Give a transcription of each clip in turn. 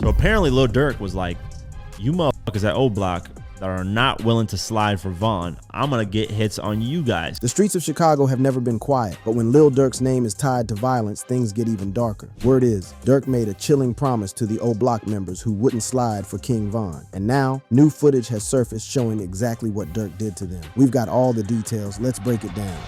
So apparently Lil Durk was like, you motherfuckers at O Block that are not willing to slide for Von, I'm gonna get hits on you guys. The streets of Chicago have never been quiet, but when Lil Durk's name is tied to violence, things get even darker. Word is, Durk made a chilling promise to the O Block members who wouldn't slide for King Von. And now, new footage has surfaced showing exactly what Durk did to them. We've got all the details, let's break it down.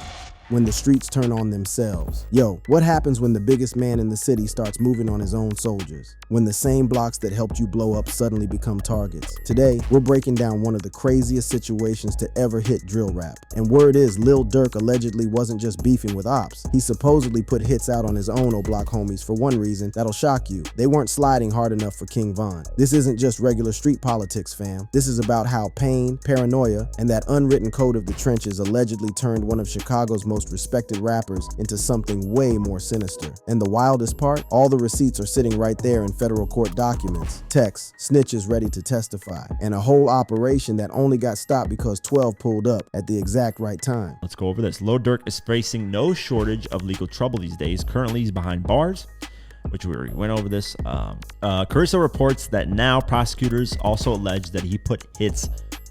When the streets turn on themselves. Yo, what happens when the biggest man in the city starts moving on his own soldiers? When the same blocks that helped you blow up suddenly become targets. Today, we're breaking down one of the craziest situations to ever hit drill rap. And word is, Lil Durk allegedly wasn't just beefing with ops. He supposedly put hits out on his own O Block homies for one reason that'll shock you. They weren't sliding hard enough for King Von. This isn't just regular street politics, fam. This is about how pain, paranoia, and that unwritten code of the trenches allegedly turned one of Chicago's most respected rappers into something way more sinister. And the wildest part, all the receipts are sitting right there in federal court documents, texts, snitches ready to testify, and a whole operation that only got stopped because 12 pulled up at the exact right time. Let's go over this. Lil Durk is facing no shortage of legal trouble these days. Currently, he's behind bars, which we already went over this. Carissa reports that now prosecutors also allege that he put hits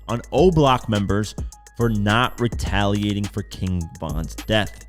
on O Block members for not retaliating for King Von's death.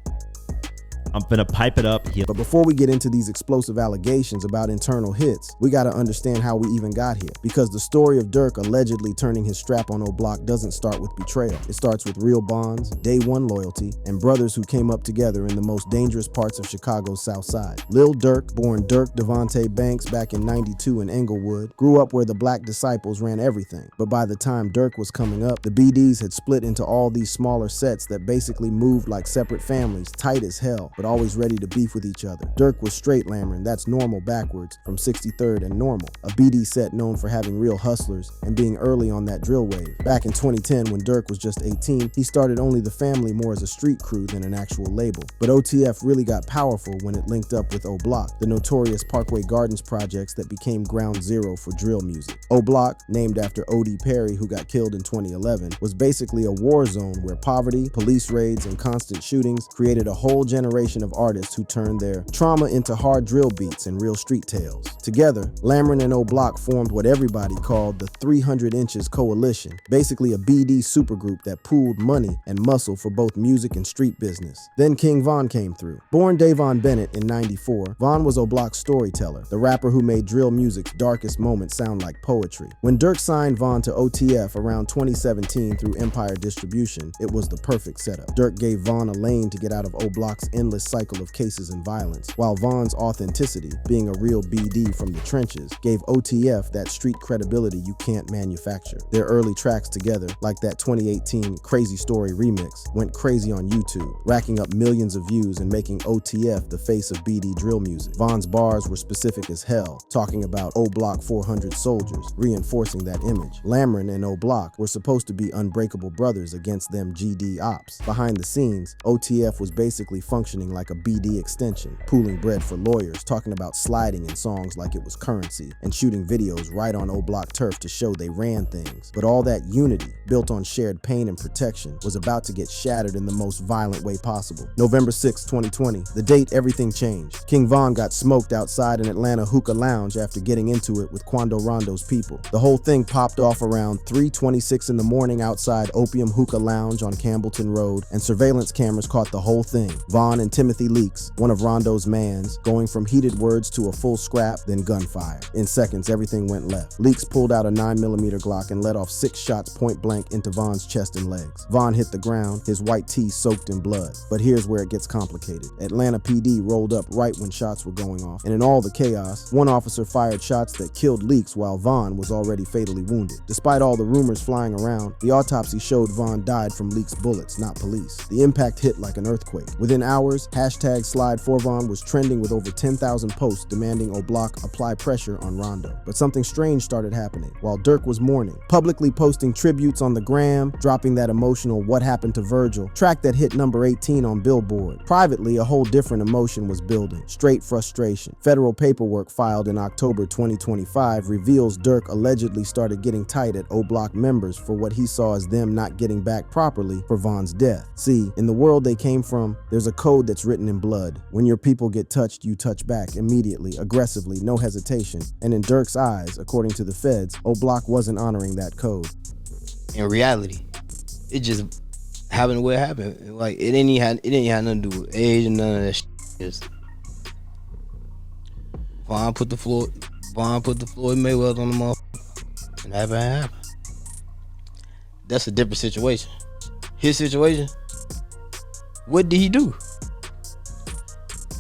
I'm gonna pipe it up here. But before we get into these explosive allegations about internal hits, we gotta understand how we even got here. Because the story of Durk allegedly turning his strap on O Block doesn't start with betrayal. It starts with real bonds, day one loyalty, and brothers who came up together in the most dangerous parts of Chicago's South Side. Lil Durk, born Durk Devontae Banks back in '92 in Englewood, grew up where the Black Disciples ran everything. But by the time Durk was coming up, the BDs had split into all these smaller sets that basically moved like separate families, tight as hell, but always ready to beef with each other. Durk was straight Lamron, that's normal backwards, from 63rd and Normal, a BD set known for having real hustlers and being early on that drill wave. Back in 2010, when Durk was just 18, he started Only the Family more as a street crew than an actual label. But OTF really got powerful when it linked up with O Block, the notorious Parkway Gardens projects that became ground zero for drill music. O Block, named after O.D. Perry, who got killed in 2011, was basically a war zone where poverty, police raids, and constant shootings created a whole generation of artists who turned their trauma into hard drill beats and real street tales. Together, Lamron and O Block formed what everybody called the 300 Inches Coalition, basically a BD supergroup that pooled money and muscle for both music and street business. Then King Von came through. Born Davon Bennett in '94, Von was O Block's storyteller, the rapper who made drill music's darkest moments sound like poetry. When Durk signed Von to OTF around 2017 through Empire Distribution, it was the perfect setup. Durk gave Von a lane to get out of O Block's endless cycle of cases and violence, while Von's authenticity, being a real BD from the trenches, gave OTF that street credibility you can't manufacture. Their early tracks together, like that 2018 Crazy Story remix, went crazy on YouTube, racking up millions of views and making OTF the face of BD drill music. Von's bars were specific as hell, talking about O Block 400 soldiers, reinforcing that image. Lamron and O Block were supposed to be unbreakable brothers against them GD ops. Behind the scenes, OTF was basically functioning like a BD extension, pooling bread for lawyers, talking about sliding in songs like it was currency, and shooting videos right on O Block turf to show they ran things. But all that unity, built on shared pain and protection, was about to get shattered in the most violent way possible. November 6, 2020, the date everything changed. King Von got smoked outside an Atlanta hookah lounge after getting into it with Quando Rondo's people. The whole thing popped off around 3:26 in the morning outside Opium Hookah Lounge on Campbellton Road, and surveillance cameras caught the whole thing. Von and Timothy Leaks, one of Rondo's mans, going from heated words to a full scrap, then gunfire. In seconds, everything went left. Leaks pulled out a 9mm Glock and let off 6 shots point blank into Von's chest and legs. Von hit the ground, his white tee soaked in blood. But here's where it gets complicated. Atlanta PD rolled up right when shots were going off, and in all the chaos, one officer fired shots that killed Leaks while Von was already fatally wounded. Despite all the rumors flying around, the autopsy showed Von died from Leaks' bullets, not police. The impact hit like an earthquake. Within hours, #Slide4Von was trending with over 10,000 posts demanding O Block apply pressure on Rondo. But something strange started happening. While Durk was mourning, publicly posting tributes on the gram, dropping that emotional "What Happened to Virgil" track that hit number 18 on Billboard. Privately, a whole different emotion was building. Straight frustration. Federal paperwork filed in October 2025 reveals Durk allegedly started getting tight at O Block members for what he saw as them not getting back properly for Von's death. See, in the world they came from, there's a code that Words written in blood. When your people get touched, you touch back immediately, aggressively, no hesitation. And in Durk's eyes, according to the feds, O-Block wasn't honoring that code. In reality, it just happened the way it happened. Like it didn't have nothing to do with age and none of that shit. Just Von put the Floyd Mayweather on the motherfucker, and happened. That's a different situation. His situation, what did he do?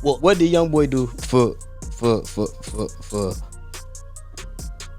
What did young boy do for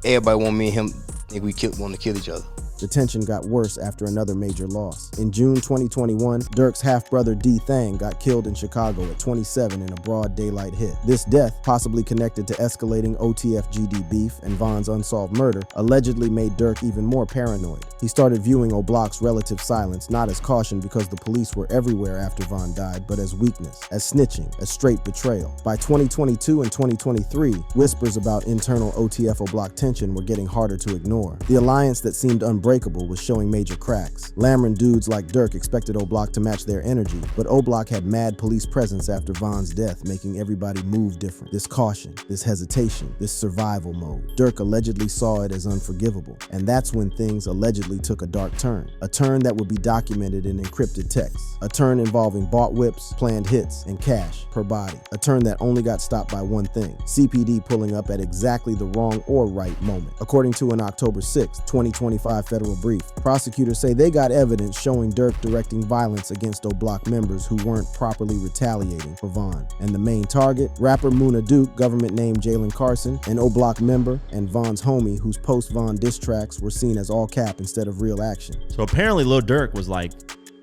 everybody want me and him think we want to kill each other? The tension got worse after another major loss. In June 2021, Durk's half-brother D. Thang got killed in Chicago at 27 in a broad daylight hit. This death, possibly connected to escalating OTF-GD beef and Von's unsolved murder, allegedly made Durk even more paranoid. He started viewing O-Block's relative silence not as caution because the police were everywhere after Von died, but as weakness, as snitching, as straight betrayal. By 2022 and 2023, whispers about internal OTF O-Block tension were getting harder to ignore. The alliance that seemed unbreakable was showing major cracks. Lamron dudes like Durk expected O-Block to match their energy, but O-Block had mad police presence after Von's death, making everybody move different. This caution, this hesitation, this survival mode. Durk allegedly saw it as unforgivable, and that's when things allegedly took a dark turn. A turn that would be documented in encrypted text. A turn involving bought whips, planned hits, and cash per body. A turn that only got stopped by one thing: CPD pulling up at exactly the wrong or right moment. According to an October 6, 2025 federal brief, prosecutors say they got evidence showing Durk directing violence against O-Block members who weren't properly retaliating for Von. And the main target, rapper Munna, government name Jalen Carson, an O-Block member, and Von's homie whose post-Von diss tracks were seen as all cap instead of real action. So apparently Lil Durk was like,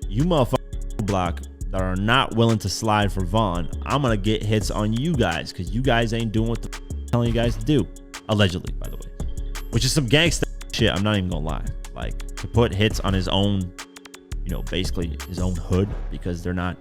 you motherfuckers O-Block that are not willing to slide for Von, I'm gonna get hits on you guys because you guys ain't doing what the telling you guys to do. Allegedly, by the way. Which is some gangsta shit, I'm not even gonna lie. Like, to put hits on his own, basically his own hood because they're not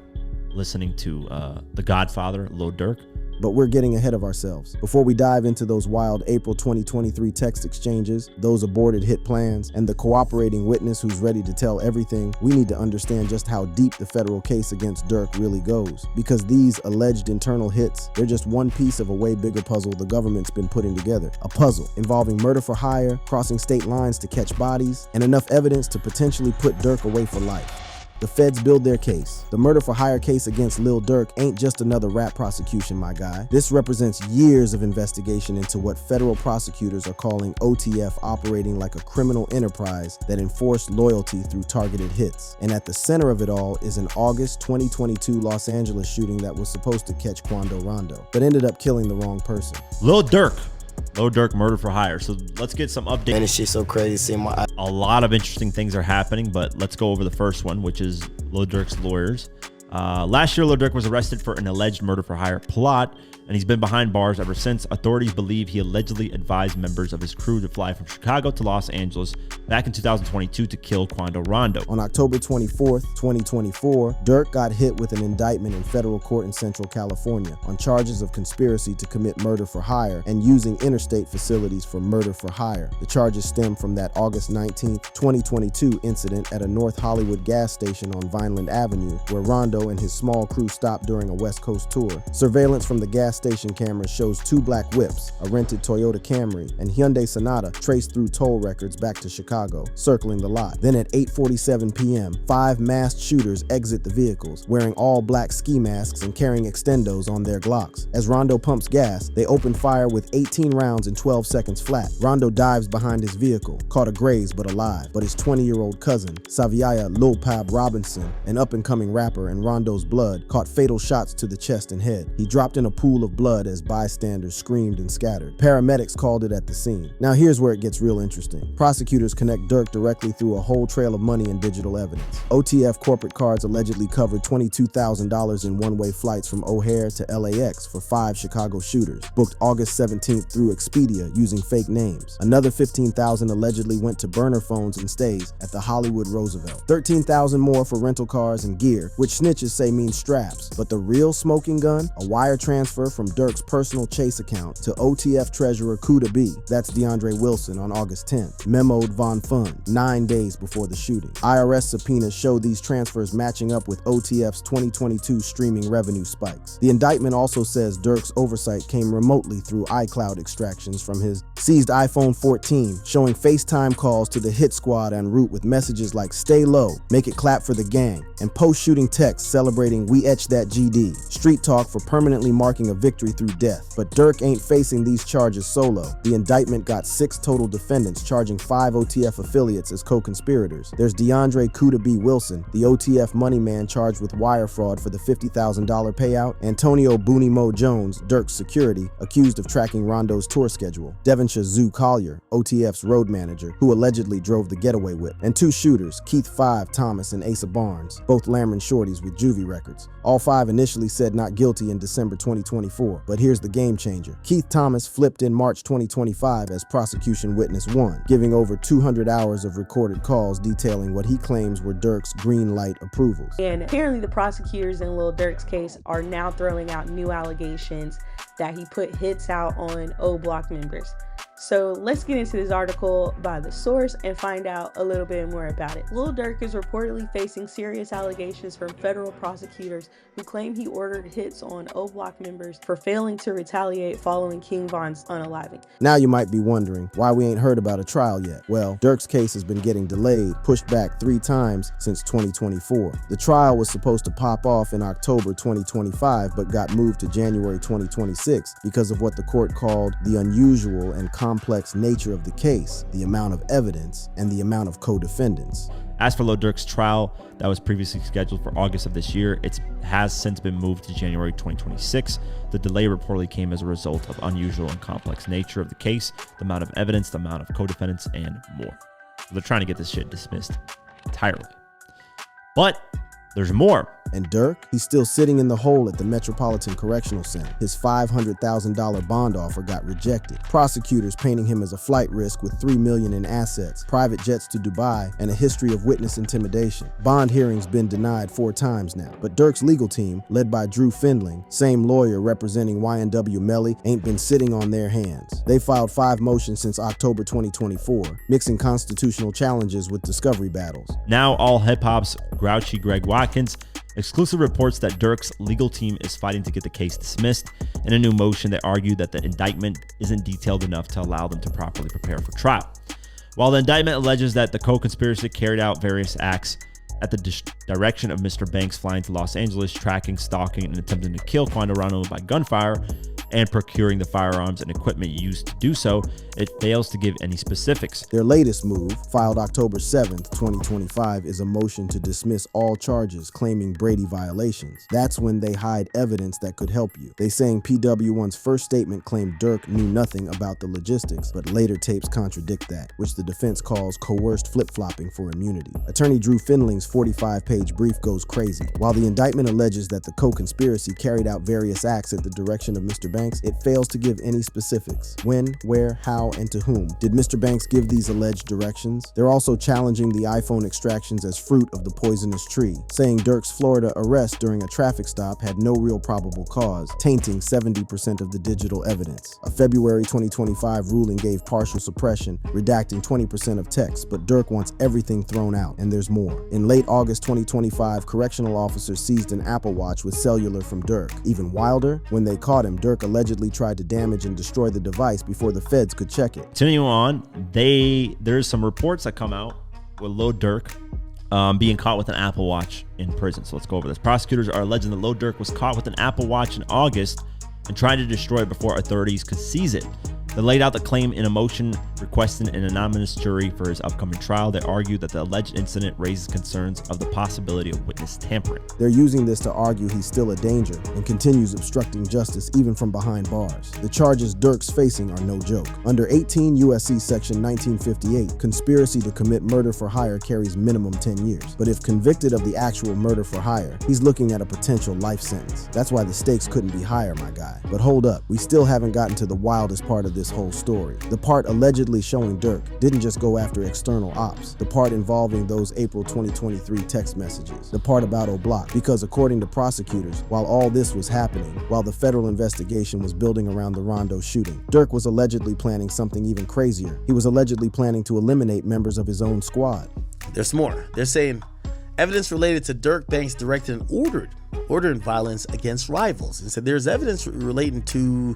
listening to the Godfather, Lil Durk. But we're getting ahead of ourselves. Before we dive into those wild April 2023 text exchanges, those aborted hit plans, and the cooperating witness who's ready to tell everything, we need to understand just how deep the federal case against Durk really goes. Because these alleged internal hits, they're just one piece of a way bigger puzzle the government's been putting together. A puzzle involving murder for hire, crossing state lines to catch bodies, and enough evidence to potentially put Durk away for life. The feds build their case. The murder for hire case against Lil Durk ain't just another rap prosecution, my guy. This represents years of investigation into what federal prosecutors are calling OTF operating like a criminal enterprise that enforced loyalty through targeted hits. And at the center of it all is an August 2022 Los Angeles shooting that was supposed to catch Quando Rondo, but ended up killing the wrong person. Lil Durk murder for hire. So let's get some updates. Man, this shit's so crazy seeing my eyes. A lot of interesting things are happening, but let's go over the first one, which is Lil Durk's lawyers. Last year, Lil Durk was arrested for an alleged murder for hire plot, and he's been behind bars ever since. Authorities believe he allegedly advised members of his crew to fly from Chicago to Los Angeles back in 2022 to kill Quando Rondo. On October 24th, 2024, Durk got hit with an indictment in federal court in Central California on charges of conspiracy to commit murder for hire and using interstate facilities for murder for hire. The charges stem from that August 19th, 2022 incident at a North Hollywood gas station on Vineland Avenue, where Rondo and his small crew stopped during a West Coast tour. Surveillance from the gas station camera shows two black whips, a rented Toyota Camry, and Hyundai Sonata traced through toll records back to Chicago, circling the lot. Then at 8:47 p.m., 5 masked shooters exit the vehicles, wearing all black ski masks and carrying extendos on their Glocks. As Rondo pumps gas, they open fire with 18 rounds in 12 seconds flat. Rondo dives behind his vehicle, caught a graze but alive. But his 20-year-old cousin, Saviaya Lil Pab Robinson, an up-and-coming rapper in Rondo's blood, caught fatal shots to the chest and head. He dropped in a pool of blood as bystanders screamed and scattered. Paramedics called it at the scene. Now here's where it gets real interesting. Prosecutors connect Durk directly through a whole trail of money and digital evidence. OTF corporate cards allegedly covered $22,000 in one-way flights from O'Hare to LAX for 5 Chicago shooters, booked August 17th through Expedia using fake names. Another $15,000 allegedly went to burner phones and stays at the Hollywood Roosevelt. $13,000 more for rental cars and gear, which snitches say means straps. But the real smoking gun, a wire transfer from Durk's personal Chase account to OTF treasurer Kuda B, that's DeAndre Wilson, on August 10th, memoed Von Fund 9 days before the shooting. IRS subpoenas show these transfers matching up with OTF's 2022 streaming revenue spikes. The indictment also says Durk's oversight came remotely through iCloud extractions from his seized iPhone 14, showing FaceTime calls to the hit squad en route with messages like "Stay low, make it clap for the gang," and post-shooting texts celebrating "We etched that GD," street talk for permanently marking a victory through death. But Durk ain't facing these charges solo. The indictment got 6 total defendants, charging 5 OTF affiliates as co-conspirators. There's DeAndre Kuda B. Wilson, the OTF money man charged with wire fraud for the $50,000 payout; Antonio Booney Mo Jones, Durk's security, accused of tracking Rondo's tour schedule; Devonshire Zoo Collier, OTF's road manager, who allegedly drove the getaway whip; and 2 shooters, Keith 5 Thomas and Asa Barnes, both Lamron shorties with juvie records. All 5 initially said not guilty in December 2024, but here's the game changer. Keith Thomas flipped in March 2025 as prosecution witness 1, giving over 200 hours of recorded calls detailing what he claims were Durk's green light approvals. And apparently the prosecutors in Lil Durk's case are now throwing out new allegations that he put hits out on O Block members. So let's get into this article by The Source and find out a little bit more about it. Lil Durk is reportedly facing serious allegations from federal prosecutors who claim he ordered hits on O Block members for failing to retaliate following King Von's unaliving. Now you might be wondering why we ain't heard about a trial yet. Well, Durk's case has been getting delayed, pushed back 3 times since 2024. The trial was supposed to pop off in October 2025, but got moved to January 2026 because of what the court called the unusual and complex nature of the case, the amount of evidence, and the amount of co-defendants. As for Lil Durk's trial that was previously scheduled for August of this year, it has since been moved to January 2026. The delay reportedly came as a result of unusual and complex nature of the case, the amount of evidence, the amount of co-defendants, and more. So they're trying to get this shit dismissed entirely. But there's more. And Durk, he's still sitting in the hole at the Metropolitan Correctional Center. His $500,000 bond offer got rejected. Prosecutors painting him as a flight risk with $3 million in assets, private jets to Dubai, and a history of witness intimidation. Bond hearings been denied 4 times now. But Durk's legal team, led by Drew Findling, same lawyer representing YNW Melly, ain't been sitting on their hands. They filed 5 motions since October 2024, mixing constitutional challenges with discovery battles. Now all hip-hop's grouchy Greg Watkins exclusive reports that Durk's legal team is fighting to get the case dismissed. In a new motion, they argue that the indictment isn't detailed enough to allow them to properly prepare for trial. While the indictment alleges that the co-conspiracy carried out various acts at the direction of Mr. Banks flying to Los Angeles, tracking, stalking, and attempting to kill Quando Rondo by gunfire, and procuring the firearms and equipment used to do so, it fails to give any specifics. Their latest move, filed October 7th, 2025, is a motion to dismiss all charges claiming Brady violations. That's when they hide evidence that could help you. They saying PW1's first statement claimed Durk knew nothing about the logistics, but later tapes contradict that, which the defense calls coerced flip-flopping for immunity. Attorney Drew Findling's 45-page brief goes crazy. While the indictment alleges that the co-conspiracy carried out various acts at the direction of Mr. Banks, it fails to give any specifics. When, where, how, and to whom. Did Mr. Banks give these alleged directions? They're also challenging the iPhone extractions as fruit of the poisonous tree, saying Durk's Florida arrest during a traffic stop had no real probable cause, tainting 70% of the digital evidence. A February 2025 ruling gave partial suppression, redacting 20% of text, but Durk wants everything thrown out, and there's more. In late August 2025, correctional officers seized an Apple Watch with cellular from Durk. Even wilder, when they caught him, Durk allegedly tried to damage and destroy the device before the feds could check it. Continuing on, there's some reports that come out with Lil Durk being caught with an Apple Watch in prison. So let's go over this. Prosecutors are alleging that Lil Durk was caught with an Apple Watch in August and tried to destroy it before authorities could seize it. They laid out the claim in a motion requesting an anonymous jury for his upcoming trial. They argued that the alleged incident raises concerns of the possibility of witness tampering. They're using this to argue he's still a danger and continues obstructing justice even from behind bars. The charges Durk's facing are no joke. Under 18 U.S.C. Section 1958, conspiracy to commit murder for hire carries minimum 10 years. But if convicted of the actual murder for hire, he's looking at a potential life sentence. That's why the stakes couldn't be higher, my guy. But hold up, we still haven't gotten to the wildest part of this whole story. The part allegedly allegedly showing Durk didn't just go after external ops, the part involving those April 2023 text messages, the part about O'Block, because according to prosecutors, while all this was happening, while the federal investigation was building around the Rondo shooting, Durk was allegedly planning something even crazier. He was allegedly planning to eliminate members of his own squad. There's more. They're saying evidence related to Durk Banks directed and ordered violence against rivals, and said there's evidence relating to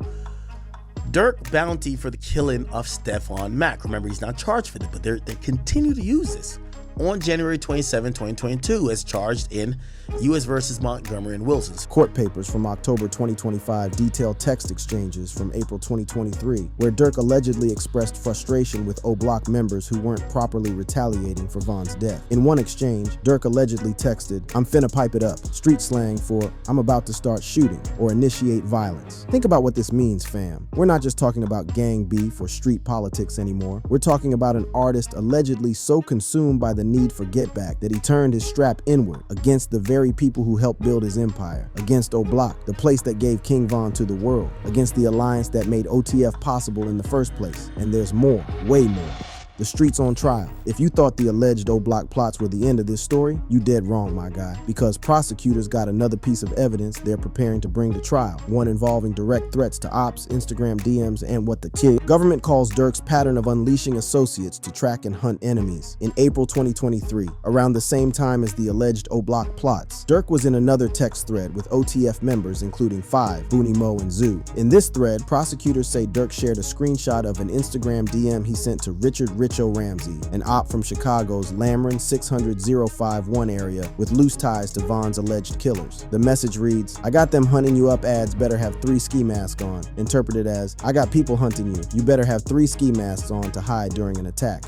Durk bounty for the killing of Stephon Mack. Remember, he's not charged for that, but they continue to use this on January 27, 2022, as charged in U.S. versus Montgomery and Wilson's. Court papers from October 2025 detail text exchanges from April 2023, where Durk allegedly expressed frustration with O'Block members who weren't properly retaliating for Von's death. In one exchange, Durk allegedly texted, "I'm finna pipe it up," street slang for "I'm about to start shooting" or initiate violence. Think about what this means, fam. We're not just talking about gang beef or street politics anymore. We're talking about an artist allegedly so consumed by the need for get back that he turned his strap inward against the very people who helped build his empire, against O'Block, the place that gave King Von to the world, against the alliance that made OTF possible in the first place. And there's more, way more. The street's on trial. If you thought the alleged O'Block plots were the end of this story, you dead wrong, my guy, because prosecutors got another piece of evidence they're preparing to bring to trial, one involving direct threats to ops, Instagram DMs, and what the government calls Durk's pattern of unleashing associates to track and hunt enemies. In April 2023, around the same time as the alleged O'Block plots, Durk was in another text thread with OTF members including Five, Booney Mo, and Zoo. In this thread, prosecutors say Durk shared a screenshot of an Instagram DM he sent to Richard Ramsey, an op from Chicago's Lamron 600-051 area with loose ties to Von's alleged killers. The message reads, "I got them hunting you up ads better have 3 ski masks on," interpreted as, "I got people hunting you. You better have 3 ski masks on to hide during an attack."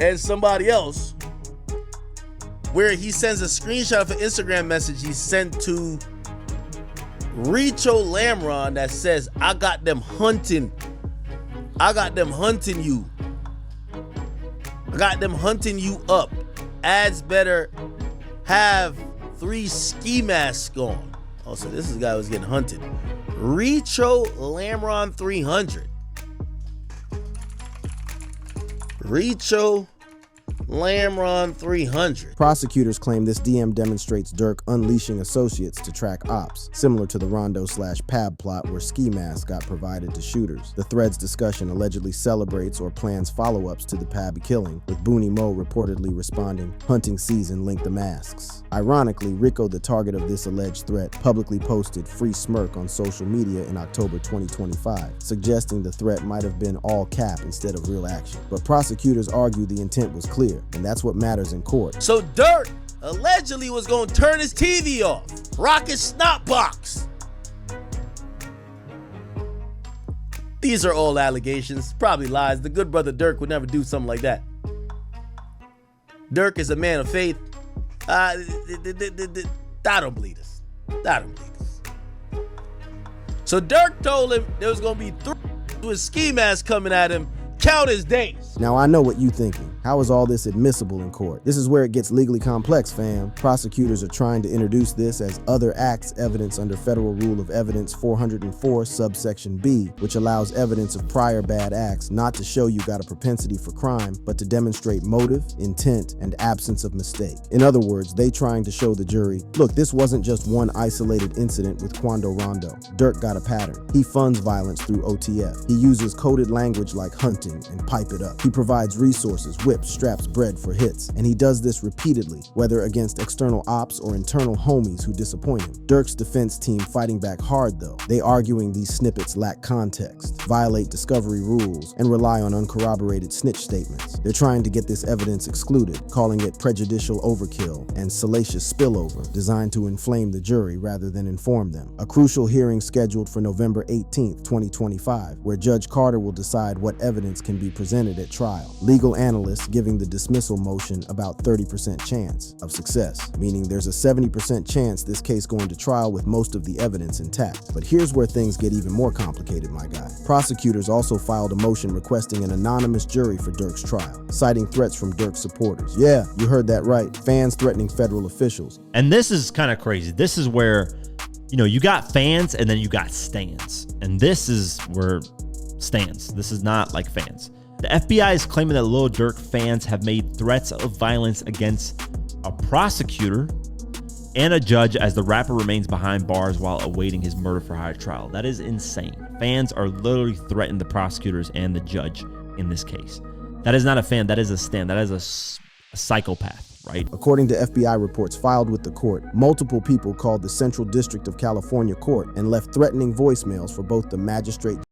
And somebody else, where he sends a screenshot of an Instagram message he sent to Richo Lamron that says, I got them hunting you. I got them hunting you up. Ads better have 3 ski masks on. Oh, so this is the guy who was getting hunted. Richo Lamron 300. Richo Lamron 300. Prosecutors claim this DM demonstrates Durk unleashing associates to track ops, similar to the Rondo/Pab plot where ski masks got provided to shooters. The thread's discussion allegedly celebrates or plans follow-ups to the Pab killing, with Booney Mo reportedly responding, "Hunting season, link the masks." Ironically, Rico, the target of this alleged threat, publicly posted free smirk on social media in October 2025, suggesting the threat might have been all cap instead of real action. But prosecutors argue the intent was clear, and that's what matters in court. So Durk allegedly was going to turn his TV off, rock his snot box. These are all allegations, probably lies. The good brother Durk would never do something like that. Durk is a man of faith. I don't believe this. So Durk told him there was going to be 3 with ski mask coming at him. Count his days. Now I know what you're thinking. How is all this admissible in court? This is where it gets legally complex, fam. Prosecutors are trying to introduce this as other acts evidence under Federal Rule of Evidence 404 subsection B, which allows evidence of prior bad acts not to show you got a propensity for crime, but to demonstrate motive, intent, and absence of mistake. In other words, they trying to show the jury, look, this wasn't just one isolated incident with Quando Rondo. Durk got a pattern. He funds violence through OTF. He uses coded language like hunting and pipe it up. He provides resources, whips, straps, bread for hits, and he does this repeatedly, whether against external ops or internal homies who disappoint him. Durk's defense team fighting back hard though. They arguing these snippets lack context, violate discovery rules, and rely on uncorroborated snitch statements. They're trying to get this evidence excluded, calling it prejudicial overkill and salacious spillover, designed to inflame the jury rather than inform them. A crucial hearing scheduled for November 18th, 2025, where Judge Carter will decide what evidence can be presented at trial. Legal analysts giving the dismissal motion about 30% chance of success, meaning there's a 70% chance this case going to trial with most of the evidence intact. But here's where things get even more complicated, my guy. Prosecutors also filed a motion requesting an anonymous jury for Durk's trial, citing threats from Durk's supporters. Yeah, you heard that right. Fans threatening federal officials. And this is kind of crazy. This is where, you got fans and then you got stans. And this is where stands. This is not like fans. The FBI is claiming that Lil Durk fans have made threats of violence against a prosecutor and a judge as the rapper remains behind bars while awaiting his murder for hire trial. That is insane. Fans are literally threatening the prosecutors and the judge in this case. That is not a fan. That is a stand. That is a psychopath, right? According to FBI reports filed with the court, multiple people called the Central District of California court and left threatening voicemails for both the magistrate